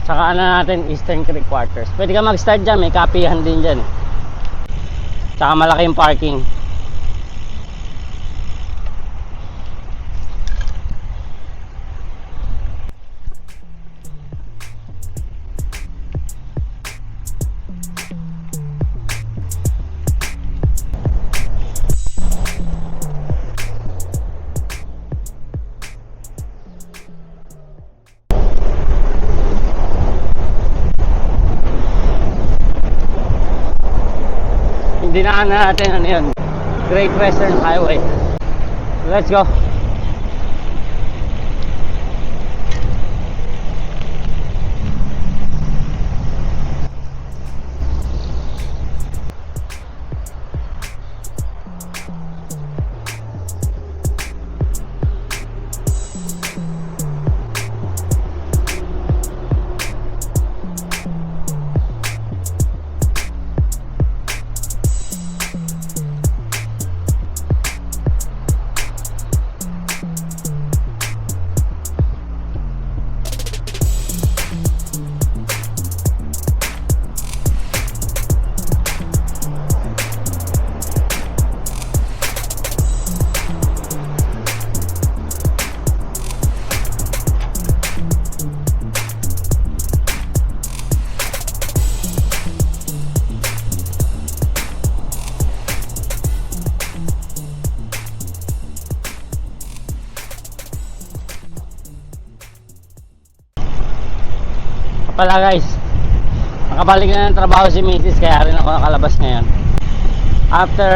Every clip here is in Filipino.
Saka na natin Eastern Creek Quarters. Pwede ka mag-start dyan, may kapihan din dyan. Saka malaki yung parking. Dinaan na natin ano yun, Great Western Highway. Let's go. Pala guys, nakabalik na ng trabaho si Mrs. kaya rin ako nakalabas ngayon after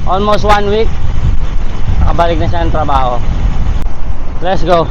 almost 1 week. Nakabalik na siya ng trabaho. Let's go.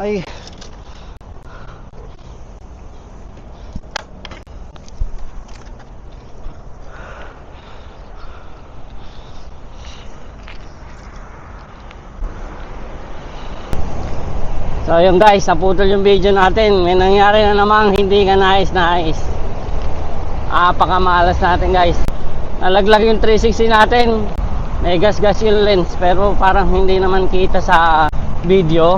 Ay. So yun guys, naputol yung video natin. May nangyari na namang hindi ka nais. Apakamalas natin guys. Nalaglag yung 360 natin. May gas yung lens, pero parang hindi naman kita sa video.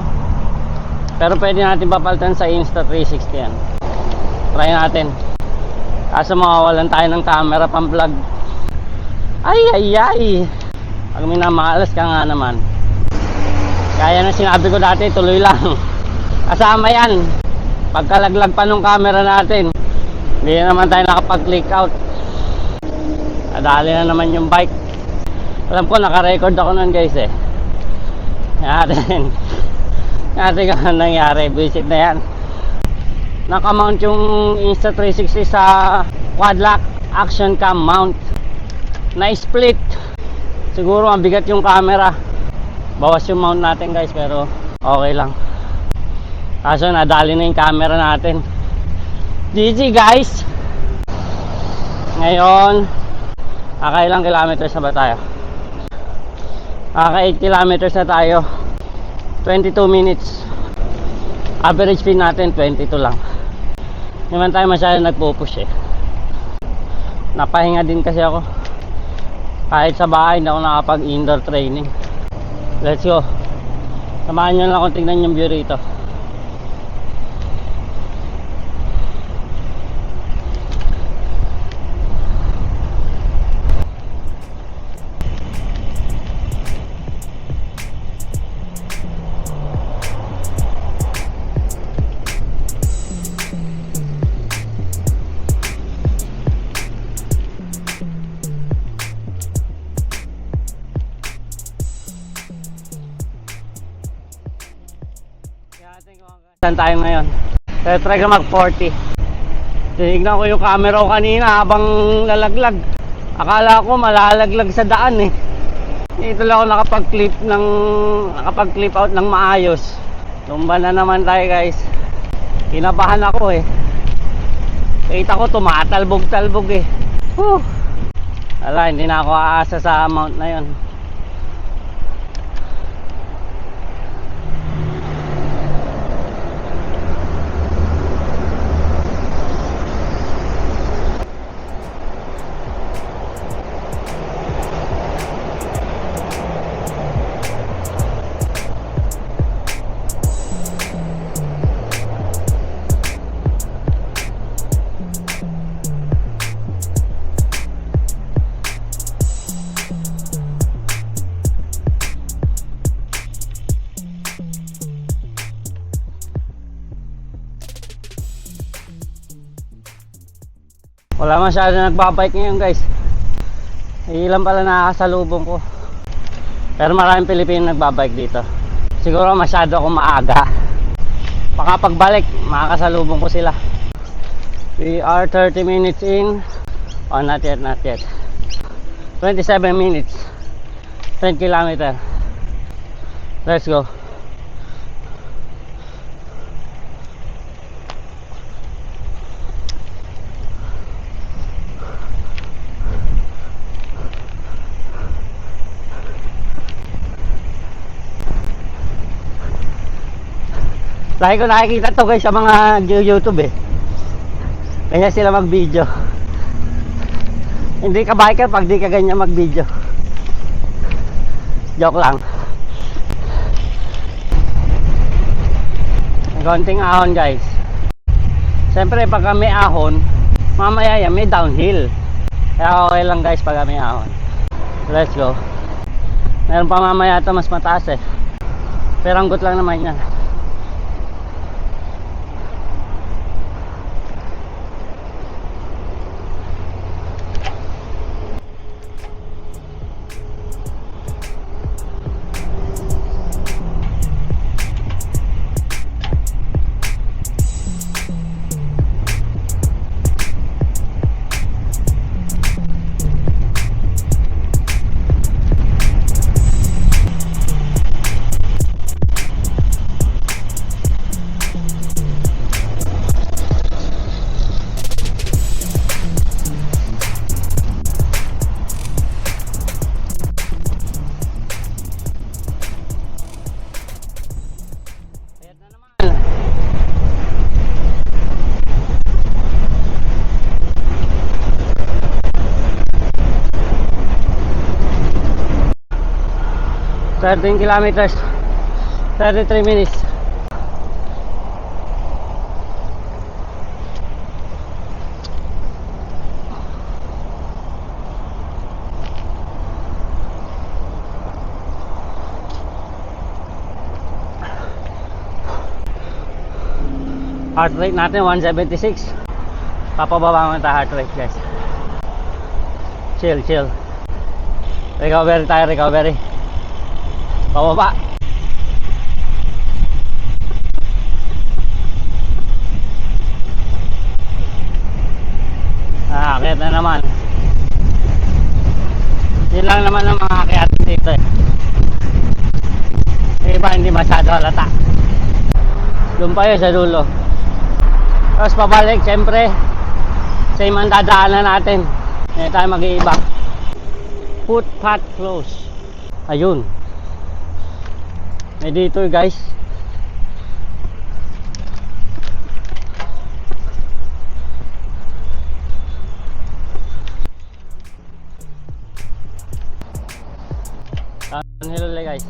Pero pwede natin papalitan sa Insta360 yan. Try natin. Kaso mawawalan tayo ng camera pang vlog. Ay. Pag minamalas ka nga naman. Kaya na sinabi ko dati, tuloy lang. Kasama yan. Pagkalaglag pa nung camera natin, hindi na naman tayo nakapag-click out. Nadali na naman yung bike. Alam ko naka-record ako nun guys eh. Natin kung ano nangyari. Visit na yan. Nakamount yung Insta360 sa quad lock action cam mount. Na-split. Siguro ang bigat yung camera. Bawas yung mount natin guys, pero okay lang. Kaso nadali na yung camera natin. GG guys. Ngayon, kakailang kilometers na ba tayo? Kaka 8 kilometers na tayo. 22 minutes. Average speed natin 22 lang. Hindi man tayo masyadong nagpo-push eh. Napahinga din kasi ako. Kahit sa bahay hindi ako nakapag-indoor training. Let's go. Samahan nyo lang kung tignan yung view rito. Saan tayo ngayon? Try ka mag 40. Tinignan ko yung camera ko kanina habang lalaglag. Akala ko malalaglag sa daan eh. Dito lang ako nakapag-clip out ng maayos. Tumba na naman tayo guys. Kinabahan ako eh. Kita ko tumatalbog-talbog eh. Whew. Ala, hindi na ako aasa sa mount na yon. Wala masyado nagbabike ngayon guys. Ilan pala nakakasalubong ko. Pero maraming Pilipino nagbabike dito. Siguro masyado akong maaga. Baka pagbalik makakasalubong ko sila. We are 30 minutes in. Oh, not yet, not yet. 27 minutes. 10 kilometer. Let's go. Lagi ko nakikita to guys sa mga YouTube eh. Kanya sila mag video. Hindi ka biker pag di ka ganyan mag video. Joke lang. Konting ahon guys. Siyempre pag may ahon, mamaya yan may downhill. Kaya okay lang guys pag may ahon. Let's go. Meron pa mamaya ito mas mataas eh. Pero anggot lang naman yan. Thirteen kilometers, 33 minutes. Heart rate natin 176. Papababa mo tayo heart rate guys. Chill, chill. Recovery tayo, recovery. Pababa. Akit na naman. Yun lang naman ang mga akit dito eh. Yung iba hindi masyado halata. Doon pa yun sa dulo. Tapos pabalik syempre same ang dadaanan natin. Hindi tayo mag-iiba. Footpath close. Ayun. May dito guys. Hello guys.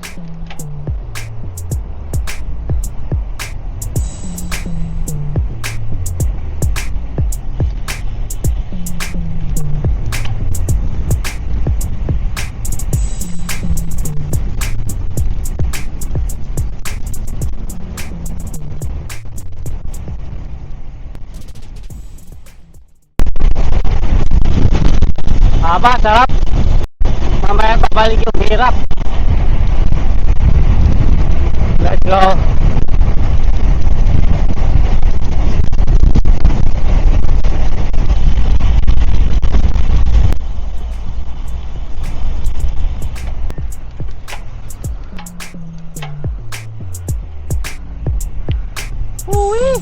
Haba, sarap. Mamaya babalik yung hirap. Let's go. Uwi.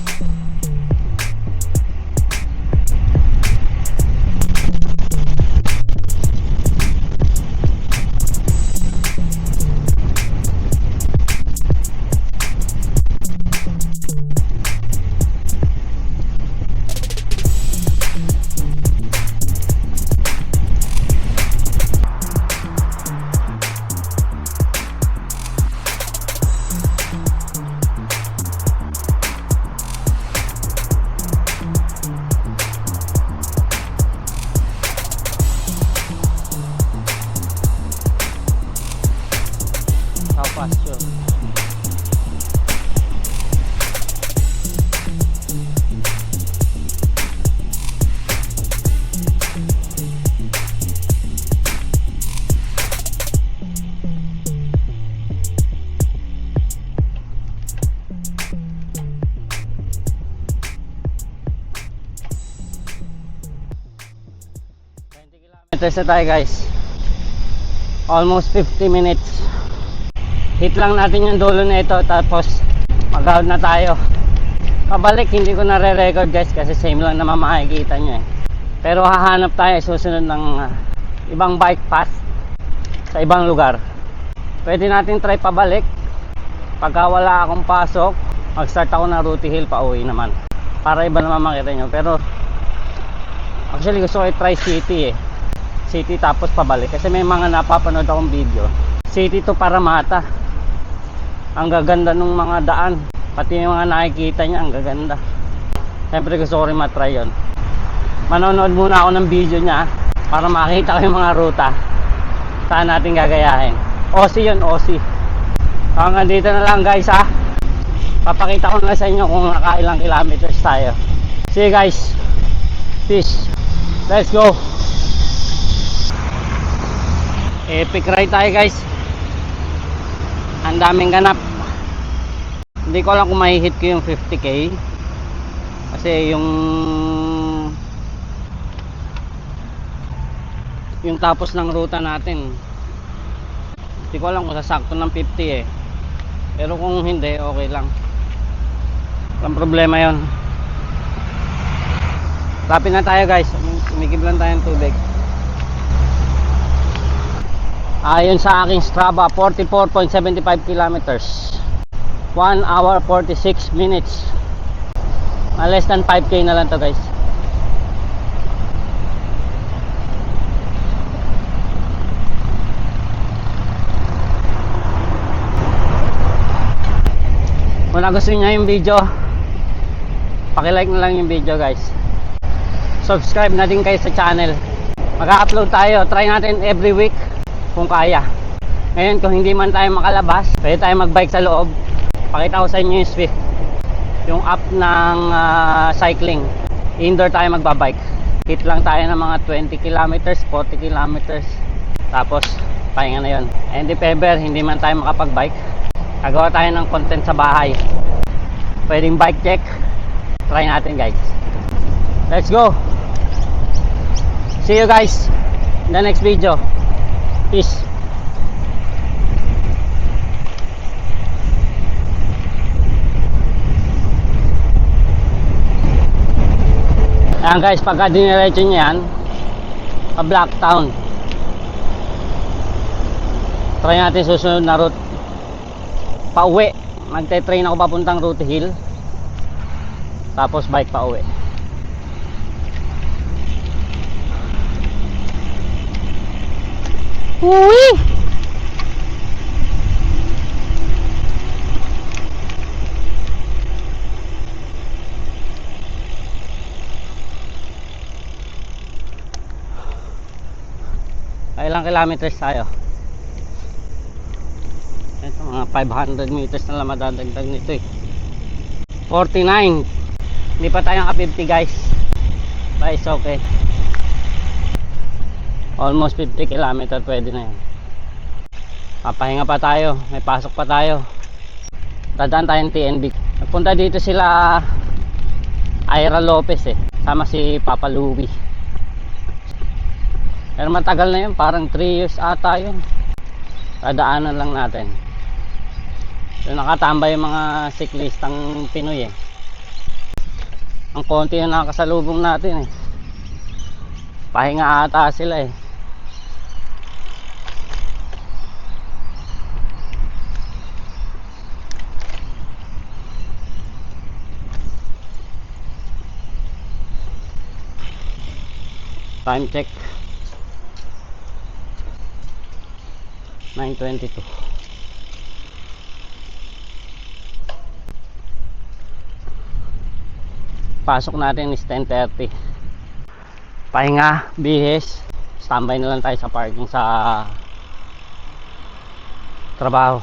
How fast yun? Kilometers na tayo guys. Almost 50 minutes. Hit lang natin yung dulo na ito, tapos mag-out na tayo. Pabalik hindi ko nare-record guys kasi same lang naman makikita nyo eh. Pero hahanap tayo susunod ng ibang bike path sa ibang lugar. Pwede natin try pabalik. Pagka wala akong pasok, mag-start ako ng Ruti Hill pa uwi naman, para iba naman makita nyo. Pero actually gusto ko i-try city eh. City tapos pabalik kasi may mga napapanood akong video. City to Paramata. Ang gaganda ng mga daan, pati yung mga nakikita niya, ang gaganda. Siyempre gusto ko rin matry yun. Manonood muna ako ng video niya para makita ko yung mga ruta saan natin gagayahin. Aussie yun, Aussie. Hanggang dito na lang guys ha. Papakita ko na sa inyo kung nakailang kilometers tayo. See you guys. Peace. Let's go. Epic ride tayo guys. Ang daming ganap. Hindi ko alam kung mahihit ko yung 50k kasi yung tapos ng ruta natin hindi ko alam kung sasakto ng 50 eh. Pero kung hindi, okay lang. Walang problema yon. Lapit na tayo guys. Umigib lang tayo ng tubig. Ayon sa aking Strava, 44.75 kilometers, 1 hour 46 minutes. Less than 5k na lang to guys. Kung nagustuhan niyo yung video, paki-like na lang yung video guys. Subscribe na din kayo sa channel. Mag-upload tayo, try natin every week kung kaya. Ngayon kung hindi man tayo makalabas, pwede tayo mag-bike sa loob. Pakita ko sa inyo yung Swift, yung app ng cycling. Indoor tayo magbabike. Hit lang tayo ng mga 20 kilometers, 40 kilometers, tapos pahinga na yun. And if ever hindi man tayo makapag-bike, gagawa tayo ng content sa bahay. Pwedeng bike check. Try natin guys. Let's go. See you guys in the next video. Peace. Ayan guys, pagka diniretso nyo yan, pa Blacktown. Try natin susunod na route. pauwi. Magte-train ako papuntang Ruti Hill. Tapos bike pauwi. Uwi! Ilang kilometers tayo? Ito mga 500 meters na lang madadagdag nito eh. 49. Hindi pa tayo naka 50 guys. But it's okay. Almost 50 kilometer pwede na yan. Papahinga pa tayo. May pasok pa tayo. Dadaan tayong TNB. Nagpunta dito sila Ira Lopez eh. Sama si Papa Louie. Pero matagal na yun. Parang 3 years ata yun. Dadaanan lang natin. So nakatambay yung mga siklistang Pinoy eh. Ang konti yung nakasalubong natin eh. Pahinga ata sila eh. Time check 9:22. Pasok natin is 10:30. Pahinga, bihis. Standby na lang tayo sa parking sa trabaho.